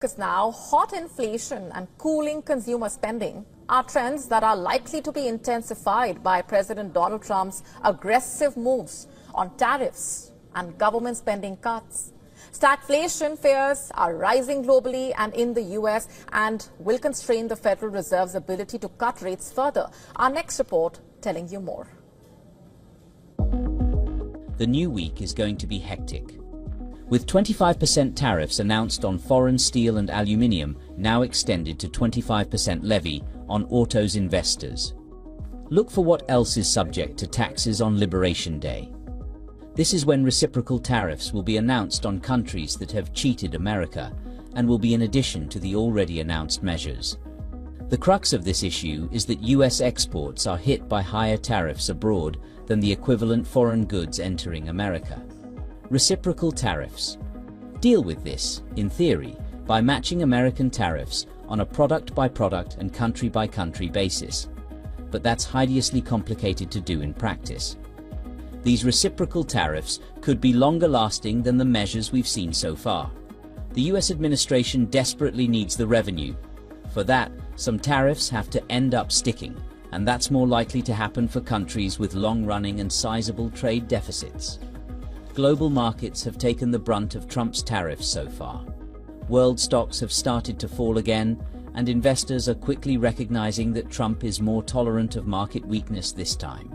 Because now hot inflation and cooling consumer spending are trends that are likely to be intensified by President Donald Trump's aggressive moves on tariffs and government spending cuts. Stagflation fears are rising globally and in the US and will constrain the Federal Reserve's ability to cut rates further. Our next report telling you more. The new week is going to be hectic. With 25% tariffs announced on foreign steel and aluminium now extended to 25% levy on autos investors. Look for what else is subject to taxes on Liberation Day. This is when reciprocal tariffs will be announced on countries that have cheated America and will be in addition to the already announced measures. The crux of this issue is that US exports are hit by higher tariffs abroad than the equivalent foreign goods entering America. Reciprocal tariffs. Deal with this, in theory, by matching American tariffs on a product-by-product and country-by-country basis. But that's hideously complicated to do in practice. These reciprocal tariffs could be longer lasting than the measures we've seen so far. The US administration desperately needs the revenue. For that, some tariffs have to end up sticking, and that's more likely to happen for countries with long-running and sizable trade deficits. Global markets have taken the brunt of Trump's tariffs so far. World stocks have started to fall again, and investors are quickly recognizing that Trump is more tolerant of market weakness this time.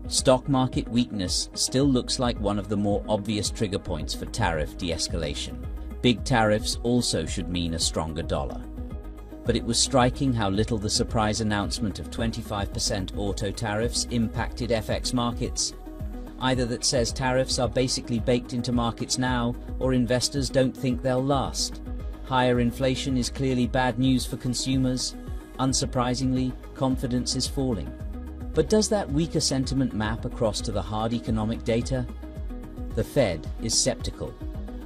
Stock market weakness still looks like one of the more obvious trigger points for tariff de-escalation. Big tariffs also should mean a stronger dollar. But it was striking how little the surprise announcement of 25% auto tariffs impacted FX markets. Either that says tariffs are basically baked into markets now, or investors don't think they'll last. Higher inflation is clearly bad news for consumers. Unsurprisingly, confidence is falling. But does that weaker sentiment map across to the hard economic data? The Fed is skeptical.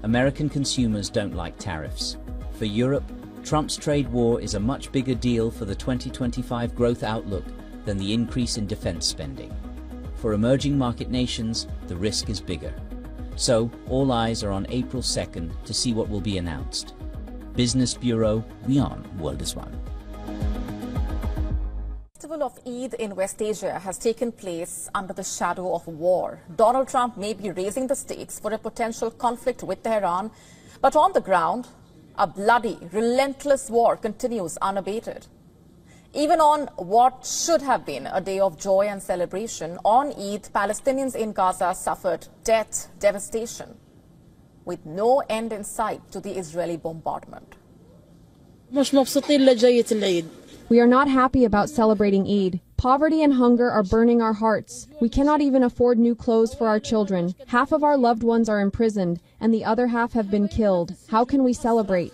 American consumers don't like tariffs. For Europe, Trump's trade war is a much bigger deal for the 2025 growth outlook than the increase in defense spending. For emerging market nations, the risk is bigger. So, all eyes are on April 2nd to see what will be announced. Business Bureau, WION World is One. The festival of Eid in West Asia has taken place under the shadow of war. Donald Trump may be raising the stakes for a potential conflict with Tehran, but on the ground, a bloody, relentless war continues unabated. Even on what should have been a day of joy and celebration, on Eid, Palestinians in Gaza suffered death, devastation, with no end in sight to the Israeli bombardment. We are not happy about celebrating Eid. Poverty and hunger are burning our hearts. We cannot even afford new clothes for our children. Half of our loved ones are imprisoned, and the other half have been killed. How can we celebrate?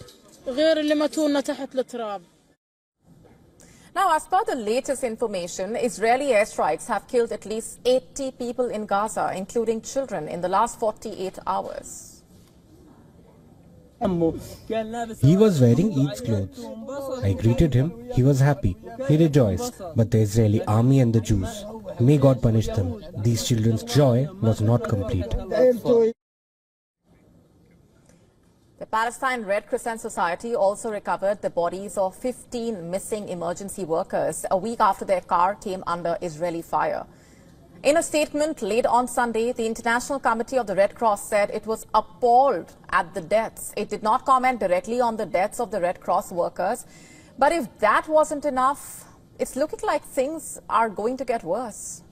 Now, as per the latest information, Israeli airstrikes have killed at least 80 people in Gaza, including children, in the last 48 hours. He was wearing Eid's clothes. I greeted him. He was happy. He rejoiced. But the Israeli army and the Jews, may God punish them. These children's joy was not complete. The Palestine Red Crescent Society also recovered the bodies of 15 missing emergency workers a week after their car came under Israeli fire. In a statement late on Sunday, the International Committee of the Red Cross said it was appalled at the deaths. It did not comment directly on the deaths of the Red Cross workers. But if that wasn't enough, it's looking like things are going to get worse.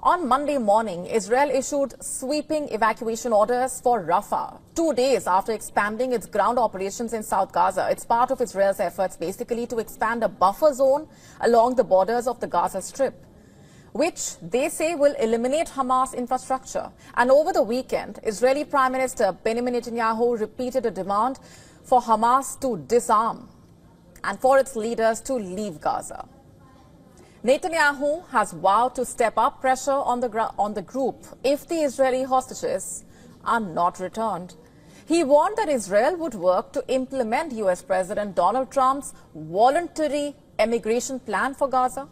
On Monday morning, Israel issued sweeping evacuation orders for Rafah, 2 days after expanding its ground operations in South Gaza. It's part of Israel's efforts basically to expand a buffer zone along the borders of the Gaza Strip, which they say will eliminate Hamas infrastructure. And over the weekend, Israeli Prime Minister Benjamin Netanyahu repeated a demand for Hamas to disarm and for its leaders to leave Gaza. Netanyahu has vowed to step up pressure on the group if the Israeli hostages are not returned. He warned that Israel would work to implement US President Donald Trump's voluntary emigration plan for Gaza.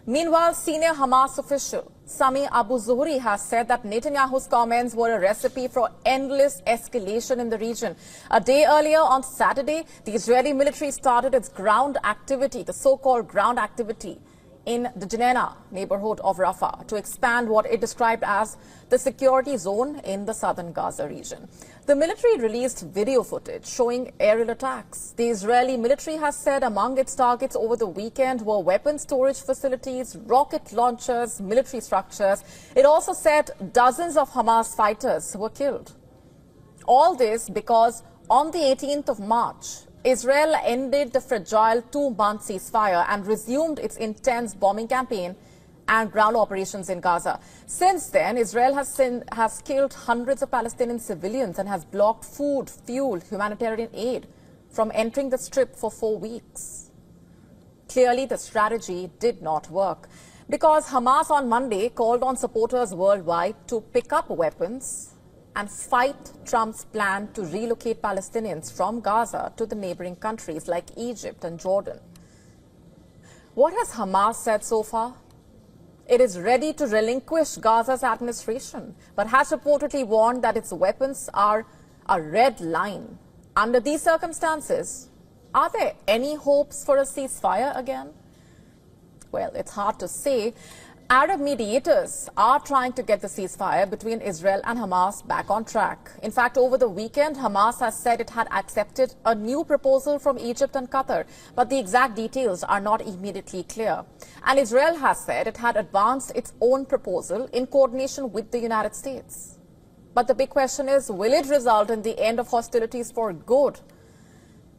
Meanwhile, senior Hamas official Sami Abu Zuhri has said that Netanyahu's comments were a recipe for endless escalation in the region. A day earlier, on Saturday, the Israeli military started its ground activity, the so-called ground activity, in the Janena neighborhood of Rafah to expand what it described as the security zone in the southern Gaza region. The military released video footage showing aerial attacks. The Israeli military has said among its targets over the weekend were weapon storage facilities, rocket launchers, military structures. It also said dozens of Hamas fighters were killed. All this because on the 18th of March, Israel ended the fragile 2-month ceasefire and resumed its intense bombing campaign and ground operations in Gaza. Since then, Israel has killed hundreds of Palestinian civilians and has blocked food, fuel, humanitarian aid from entering the Strip for 4 weeks. Clearly, the strategy did not work because Hamas on Monday called on supporters worldwide to pick up weapons and fight Trump's plan to relocate Palestinians from Gaza to the neighboring countries like Egypt and Jordan. What has Hamas said so far? It is ready to relinquish Gaza's administration, but has reportedly warned that its weapons are a red line. Under these circumstances, are there any hopes for a ceasefire again? Well, it's hard to say. Arab mediators are trying to get the ceasefire between Israel and Hamas back on track. In fact, over the weekend, Hamas has said it had accepted a new proposal from Egypt and Qatar, but the exact details are not immediately clear. And Israel has said it had advanced its own proposal in coordination with the United States. But the big question is, will it result in the end of hostilities for good?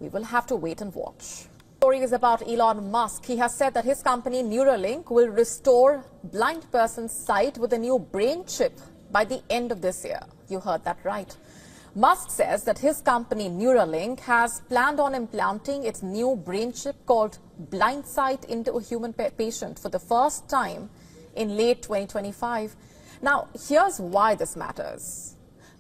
We will have to wait and watch. Story is about Elon Musk. He has said that his company Neuralink will restore blind person's sight with a new brain chip by the end of this year. You heard that right. Musk says that his company Neuralink has planned on implanting its new brain chip called blind sight into a human patient for the first time in late 2025. Now, here's why this matters.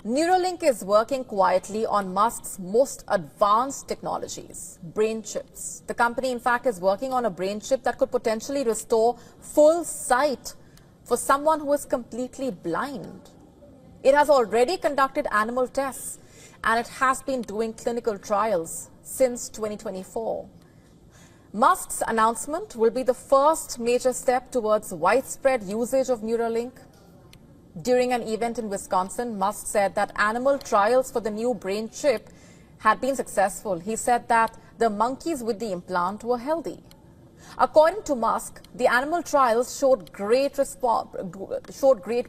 Neuralink is working quietly on Musk's most advanced technologies, brain chips. The company, in fact, is working on a brain chip that could potentially restore full sight for someone who is completely blind. It has already conducted animal tests, and it has been doing clinical trials since 2024. Musk's announcement will be the first major step towards widespread usage of Neuralink. During an event in Wisconsin, Musk said that animal trials for the new brain chip had been successful. He said that the monkeys with the implant were healthy. According to Musk, the animal trials showed great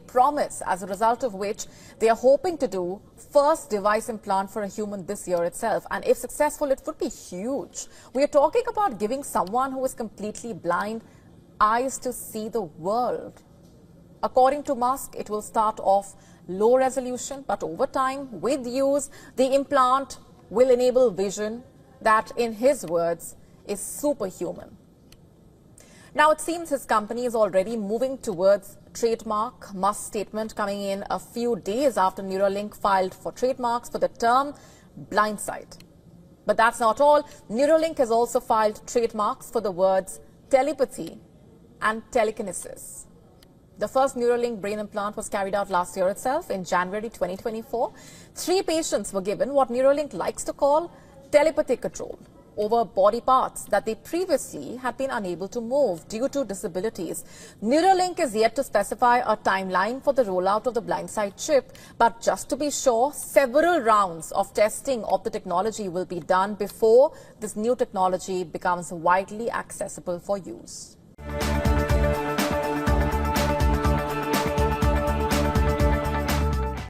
promise, as a result of which they are hoping to do first device implant for a human this year itself. And if successful, it would be huge. We are talking about giving someone who is completely blind eyes to see the world. According to Musk, it will start off low resolution, but over time, with use, the implant will enable vision that, in his words, is superhuman. Now, it seems his company is already moving towards trademark. Musk's statement coming in a few days after Neuralink filed for trademarks for the term blind sight. But that's not all. Neuralink has also filed trademarks for the words telepathy and telekinesis. The first Neuralink brain implant was carried out last year itself in January 2024. 3 patients were given what Neuralink likes to call telepathic control over body parts that they previously had been unable to move due to disabilities. Neuralink is yet to specify a timeline for the rollout of the blind sight chip, but just to be sure, several rounds of testing of the technology will be done before this new technology becomes widely accessible for use.